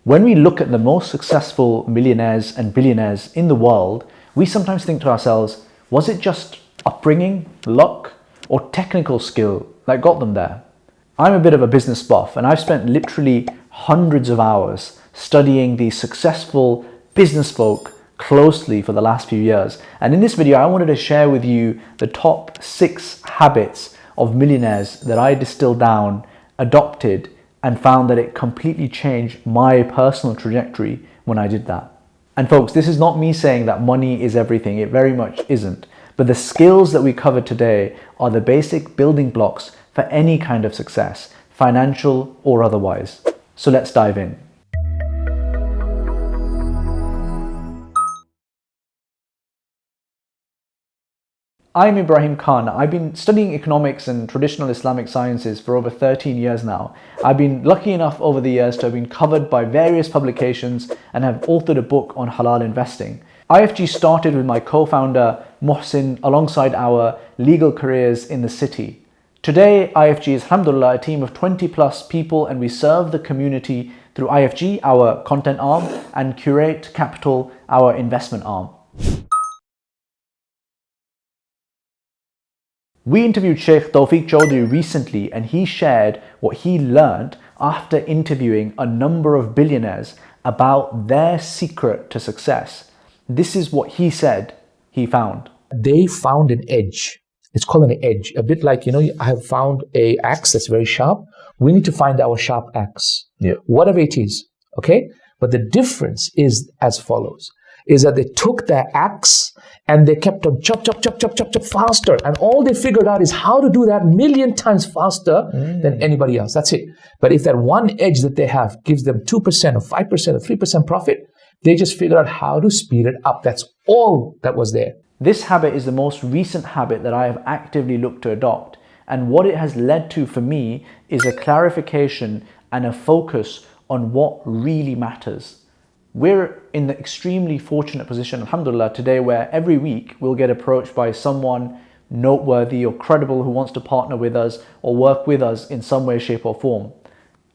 When we look at the most successful millionaires and billionaires in the world, we sometimes think to ourselves, was it just upbringing, luck, or technical skill that got them there? I'm a bit of a business buff, and I've spent literally hundreds of hours studying these successful business folk closely for the last few years. And in this video, I wanted to share with you the top 6 habits of millionaires that I distilled down, adopted, and found that it completely changed my personal trajectory when I did that. And folks, this is not me saying that money is everything. It very much isn't. But the skills that we covered today are the basic building blocks for any kind of success, financial or otherwise. So let's dive in. I'm Ibrahim Khan. I've been studying economics and traditional Islamic sciences for over 13 years now. I've been lucky enough over the years to have been covered by various publications and have authored a book on halal investing. IFG started with my co-founder Mohsin alongside our legal careers in the city. Today, IFG is, alhamdulillah, a team of 20 plus people, and we serve the community through IFG, our content arm, and Curate Capital, our investment arm. We interviewed Sheikh Tawfiq Chaudhry recently, and he shared what he learned after interviewing a number of billionaires about their secret to success. This is what he said he found. They found an edge. It's called an edge. A bit like, I have found an axe that's very sharp. We need to find our sharp axe. Yeah. Whatever it is. Okay? But the difference is as follows. Is that they took their axe and they kept on chop faster. And all they figured out is how to do that 1,000,000 times faster than anybody else. That's it. But if that one edge that they have gives them 2% or 5% or 3% profit, they just figured out how to speed it up. That's all that was there. This habit is the most recent habit that I have actively looked to adopt. And what it has led to for me is a clarification and a focus on what really matters. We're in the extremely fortunate position, alhamdulillah, today where every week we'll get approached by someone noteworthy or credible who wants to partner with us or work with us in some way, shape or form.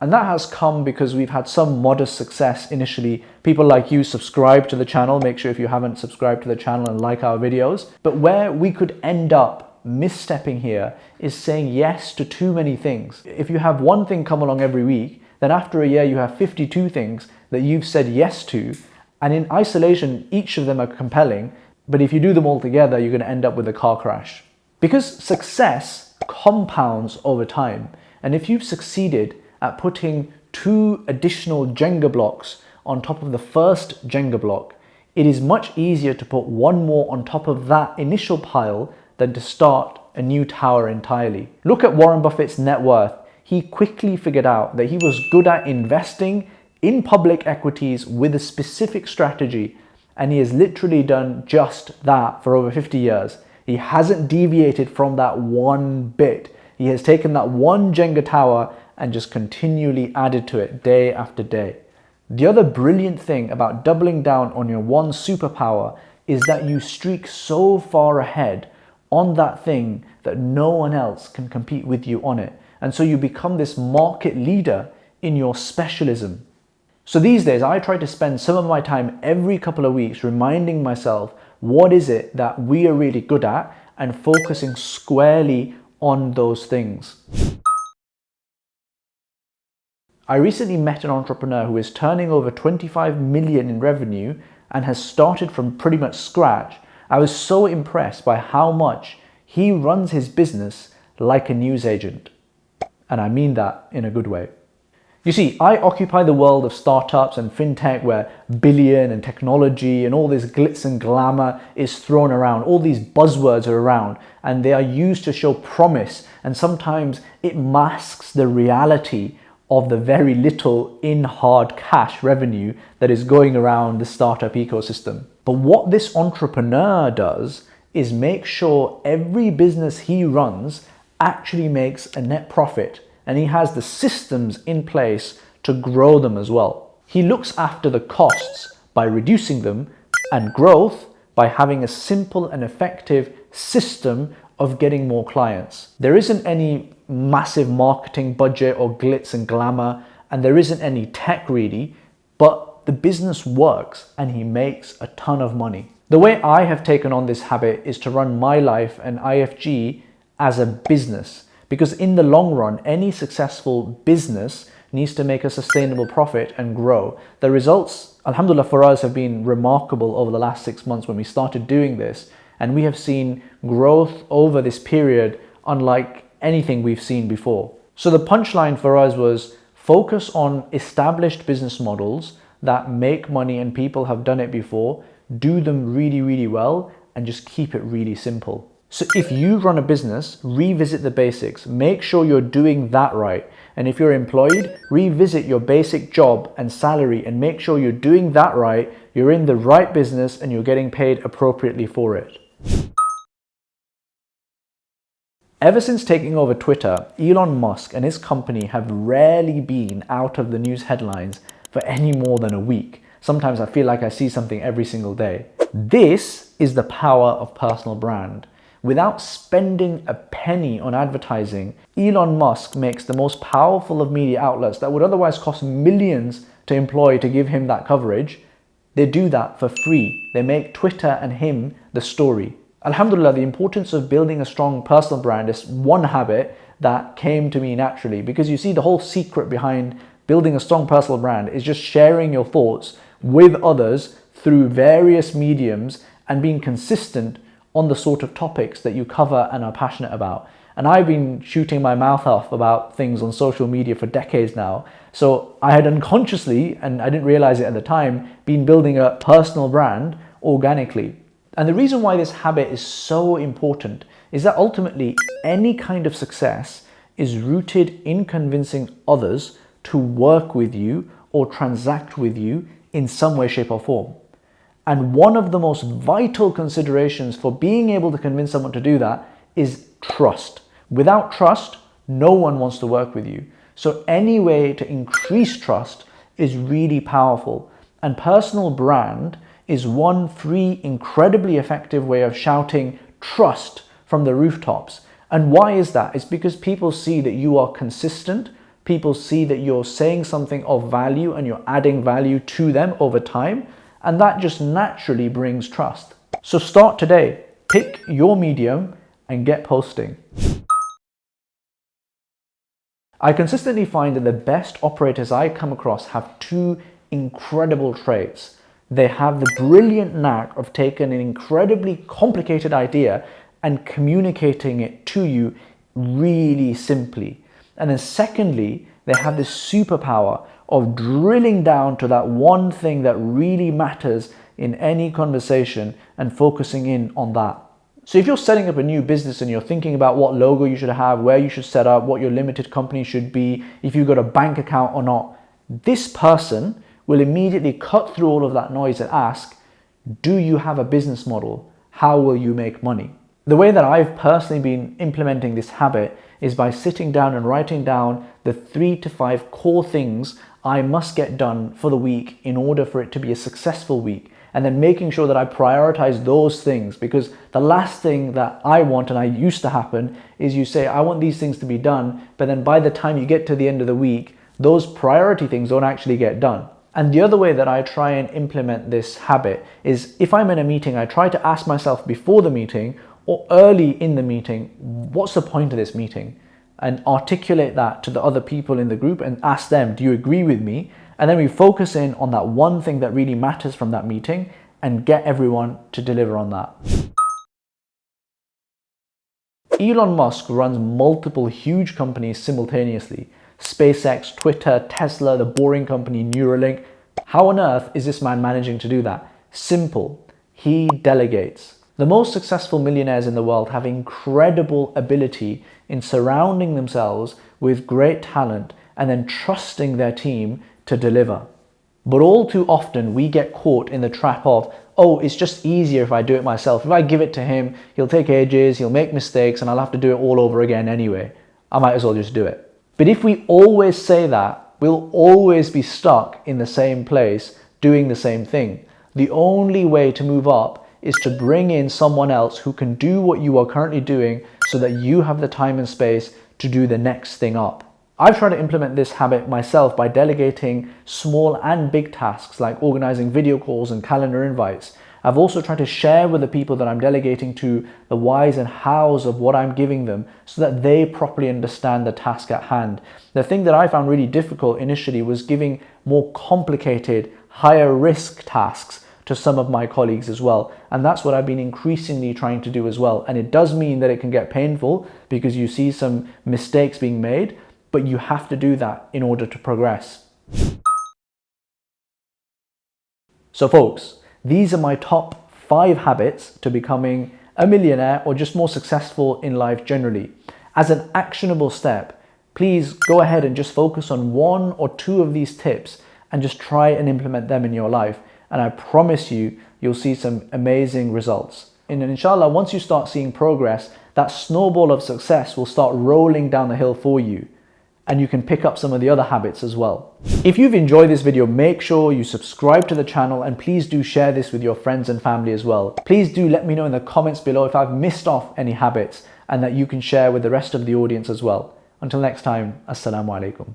And that has come because we've had some modest success initially. People like you subscribe to the channel. Make sure if you haven't subscribed to the channel and like our videos. But where we could end up misstepping here is saying yes to too many things. If you have one thing come along every week, then after a year you have 52 things that you've said yes to, and in isolation each of them are compelling, but if you do them all together you're going to end up with a car crash. Because success compounds over time, and if you've succeeded at putting 2 additional Jenga blocks on top of the first Jenga block, it is much easier to put one more on top of that initial pile than to start a new tower entirely. Look at Warren Buffett's net worth. He quickly figured out that he was good at investing in public equities with a specific strategy, and he has literally done just that for over 50 years. He hasn't deviated from that one bit. He has taken that one Jenga tower and just continually added to it day after day. The other brilliant thing about doubling down on your one superpower is that you streak so far ahead on that thing that no one else can compete with you on it. And so you become this market leader in your specialism. So these days, I try to spend some of my time every couple of weeks reminding myself what is it that we are really good at and focusing squarely on those things. I recently met an entrepreneur who is turning over 25 million in revenue and has started from pretty much scratch. I was so impressed by how much he runs his business like a newsagent. And I mean that in a good way. You see, I occupy the world of startups and fintech where billion and technology and all this glitz and glamour is thrown around. All these buzzwords are around and they are used to show promise, and sometimes it masks the reality of the very little in hard cash revenue that is going around the startup ecosystem. But what this entrepreneur does is make sure every business he runs actually makes a net profit, and he has the systems in place to grow them as well. He looks after the costs by reducing them, and growth by having a simple and effective system of getting more clients. There isn't any massive marketing budget or glitz and glamour, and there isn't any tech really. but the business works and he makes a ton of money. The way I have taken on this habit is to run my life and IFG as a business, because in the long run, any successful business needs to make a sustainable profit and grow. The results, alhamdulillah, for us have been remarkable over the last 6 months when we started doing this, and we have seen growth over this period unlike anything we've seen before. So the punchline for us was focus on established business models that make money and people have done it before, do them really, really well, and just keep it really simple. So if you run a business, revisit the basics, make sure you're doing that right. And if you're employed, revisit your basic job and salary and make sure you're doing that right, you're in the right business and you're getting paid appropriately for it. Ever since taking over Twitter, Elon Musk and his company have rarely been out of the news headlines for any more than a week. Sometimes I feel like I see something every single day. This is the power of personal brand. Without spending a penny on advertising, Elon Musk makes the most powerful of media outlets that would otherwise cost millions to employ to give him that coverage. They do that for free. They make Twitter and him the story. Alhamdulillah, the importance of building a strong personal brand is one habit that came to me naturally, because you see, the whole secret behind building a strong personal brand is just sharing your thoughts with others through various mediums and being consistent on the sort of topics that you cover and are passionate about. And I've been shooting my mouth off about things on social media for decades now. So I had unconsciously, and I didn't realize it at the time, been building a personal brand organically. And the reason why this habit is so important is that ultimately any kind of success is rooted in convincing others to work with you or transact with you in some way, shape or form. And one of the most vital considerations for being able to convince someone to do that is trust. Without trust, no one wants to work with you. So any way to increase trust is really powerful. And personal brand is one free, incredibly effective way of shouting trust from the rooftops. And why is that? It's because people see that you are consistent. People see that you're saying something of value and you're adding value to them over time. And that just naturally brings trust. So start today. Pick your medium and get posting. I consistently find that the best operators I come across have two incredible traits. They have the brilliant knack of taking an incredibly complicated idea and communicating it to you really simply. And then secondly, they have this superpower of drilling down to that one thing that really matters in any conversation and focusing in on that. So if you're setting up a new business and you're thinking about what logo you should have, where you should set up, what your limited company should be, if you've got a bank account or not, this person will immediately cut through all of that noise and ask, do you have a business model? How will you make money? The way that I've personally been implementing this habit is by sitting down and writing down the 3 to 5 core things I must get done for the week in order for it to be a successful week. And then making sure that I prioritize those things, because the last thing that I want, and I used to happen, is you say, I want these things to be done, but then by the time you get to the end of the week, those priority things don't actually get done. And the other way that I try and implement this habit is if I'm in a meeting, I try to ask myself before the meeting or early in the meeting, what's the point of this meeting? And articulate that to the other people in the group and ask them, do you agree with me? And then we focus in on that one thing that really matters from that meeting and get everyone to deliver on that. Elon Musk runs multiple huge companies simultaneously. SpaceX, Twitter, Tesla, the boring company Neuralink. How on earth is this man managing to do that? Simple. He delegates. The most successful millionaires in the world have incredible ability in surrounding themselves with great talent and then trusting their team to deliver. But all too often we get caught in the trap of, oh, it's just easier if I do it myself. If I give it to him, he'll take ages, he'll make mistakes, and I'll have to do it all over again anyway. I might as well just do it. But if we always say that, we'll always be stuck in the same place doing the same thing. The only way to move up is to bring in someone else who can do what you are currently doing so that you have the time and space to do the next thing up. I've tried to implement this habit myself by delegating small and big tasks like organizing video calls and calendar invites. I've also tried to share with the people that I'm delegating to the whys and hows of what I'm giving them so that they properly understand the task at hand. The thing that I found really difficult initially was giving more complicated, higher risk tasks to some of my colleagues as well. And that's what I've been increasingly trying to do as well. And it does mean that it can get painful because you see some mistakes being made, but you have to do that in order to progress. So folks, these are my top 5 habits to becoming a millionaire or just more successful in life generally. As an actionable step, please go ahead and just focus on 1 or 2 of these tips and just try and implement them in your life. And I promise you, you'll see some amazing results. And inshallah, once you start seeing progress, that snowball of success will start rolling down the hill for you. And you can pick up some of the other habits as well. If you've enjoyed this video, make sure you subscribe to the channel and please do share this with your friends and family as well. Please do let me know in the comments below if I've missed off any habits and that you can share with the rest of the audience as well. Until next time, Assalamu alaikum.